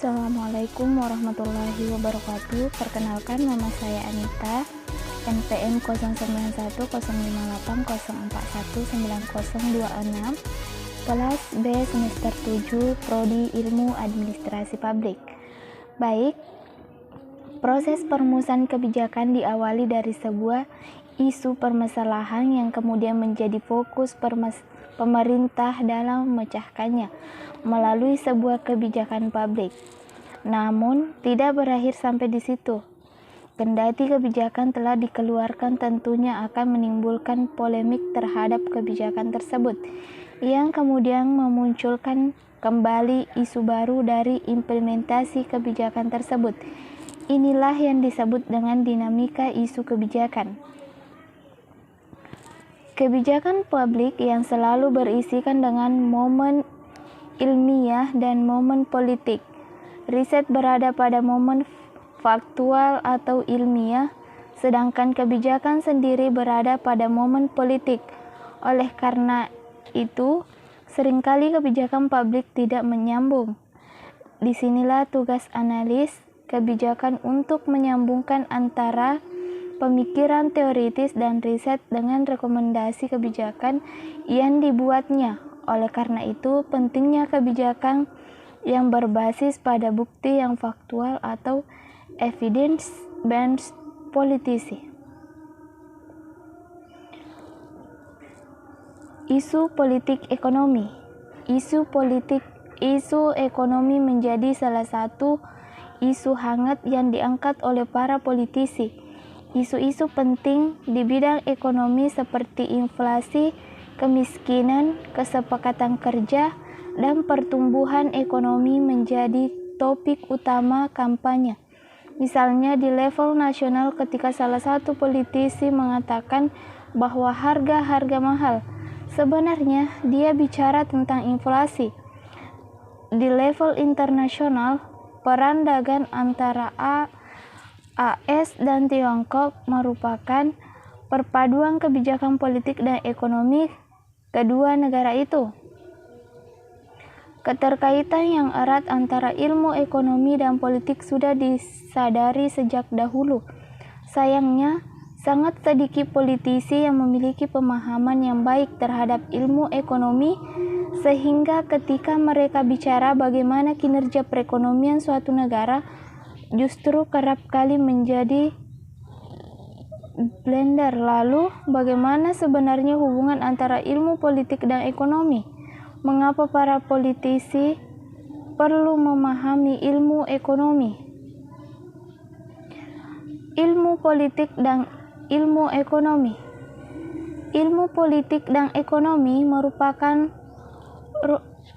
Assalamualaikum warahmatullahi wabarakatuh. Perkenalkan, nama saya Anita, NPM 0911804804190026, kelas B semester 7, Prodi Ilmu Administrasi Publik. Baik, proses perumusan kebijakan diawali dari sebuah isu permasalahan yang kemudian menjadi fokus pemerintah dalam memecahkannya melalui sebuah kebijakan publik. Namun, tidak berakhir sampai di situ. Kendati kebijakan telah dikeluarkan, tentunya akan menimbulkan polemik terhadap kebijakan tersebut, yang kemudian memunculkan kembali isu baru dari implementasi kebijakan tersebut. Inilah yang disebut dengan dinamika isu kebijakan. Kebijakan publik yang selalu berisikan dengan momen ilmiah dan momen politik. Riset berada pada momen faktual atau ilmiah, sedangkan kebijakan sendiri berada pada momen politik. Oleh karena itu, seringkali kebijakan publik tidak menyambung. Disinilah tugas analis kebijakan untuk menyambungkan antara pemikiran teoritis dan riset dengan rekomendasi kebijakan yang dibuatnya. Oleh karena itu, pentingnya kebijakan yang berbasis pada bukti yang faktual atau evidence-based policy. Isu politik ekonomi. Isu ekonomi menjadi salah satu isu hangat yang diangkat oleh para politisi. Isu-isu penting di bidang ekonomi seperti inflasi, kemiskinan, kesepakatan kerja, dan pertumbuhan ekonomi menjadi topik utama kampanye. Misalnya di level nasional ketika salah satu politisi mengatakan bahwa harga mahal, sebenarnya dia bicara tentang inflasi. Di level internasional, peran dagang antara AS dan Tiongkok merupakan perpaduan kebijakan politik dan ekonomi kedua negara itu. Keterkaitan yang erat antara ilmu ekonomi dan politik sudah disadari sejak dahulu. Sayangnya, sangat sedikit politisi yang memiliki pemahaman yang baik terhadap ilmu ekonomi, sehingga ketika mereka bicara bagaimana kinerja perekonomian suatu negara, justru kerap kali menjadi blender. Lalu, bagaimana sebenarnya hubungan antara ilmu politik dan ekonomi? Mengapa para politisi perlu memahami ilmu ekonomi? Ilmu politik dan ilmu ekonomi. Ilmu politik dan ekonomi merupakan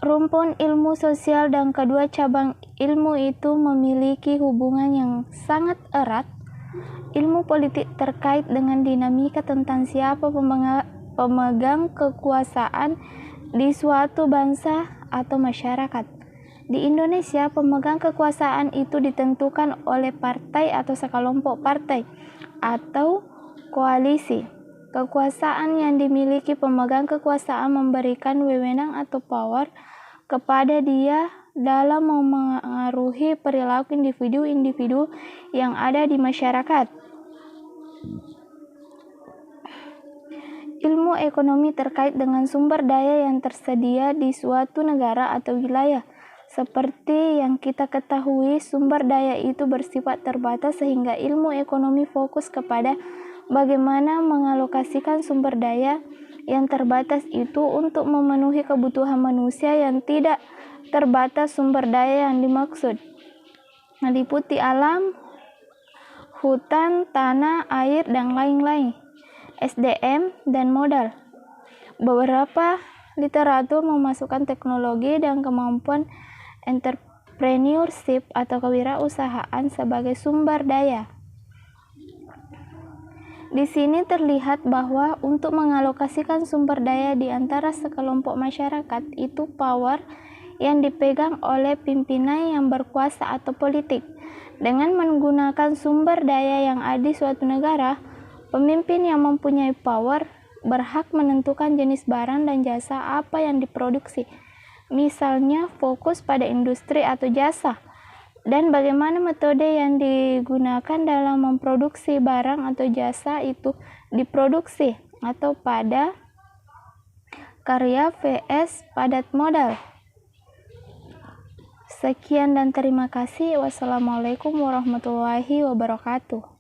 rumpun ilmu sosial, dan kedua cabang ilmu itu memiliki hubungan yang sangat erat. Ilmu politik terkait dengan dinamika tentang siapa pemegang kekuasaan di suatu bangsa atau masyarakat. Di Indonesia, pemegang kekuasaan itu ditentukan oleh partai atau sekelompok partai atau koalisi. Kekuasaan yang dimiliki pemegang kekuasaan memberikan wewenang atau power kepada dia dalam memengaruhi perilaku individu-individu yang ada di masyarakat. Ilmu ekonomi terkait dengan sumber daya yang tersedia di suatu negara atau wilayah. Seperti yang kita ketahui, sumber daya itu bersifat terbatas, sehingga ilmu ekonomi fokus kepada bagaimana mengalokasikan sumber daya yang terbatas itu untuk memenuhi kebutuhan manusia yang tidak terbatas. Sumber daya yang dimaksud meliputi alam, hutan, tanah, air, dan lain-lain, SDM, dan modal. Beberapa literatur memasukkan teknologi dan kemampuan entrepreneurship atau kewirausahaan sebagai sumber daya. Di sini terlihat bahwa untuk mengalokasikan sumber daya di antara sekelompok masyarakat itu power yang dipegang oleh pimpinan yang berkuasa atau politik. Dengan menggunakan sumber daya yang ada di suatu negara, pemimpin yang mempunyai power berhak menentukan jenis barang dan jasa apa yang diproduksi. Misalnya fokus pada industri atau jasa. Dan bagaimana metode yang digunakan dalam memproduksi barang atau jasa itu diproduksi atau pada karya vs padat modal. Sekian dan terima kasih. Wassalamualaikum warahmatullahi wabarakatuh.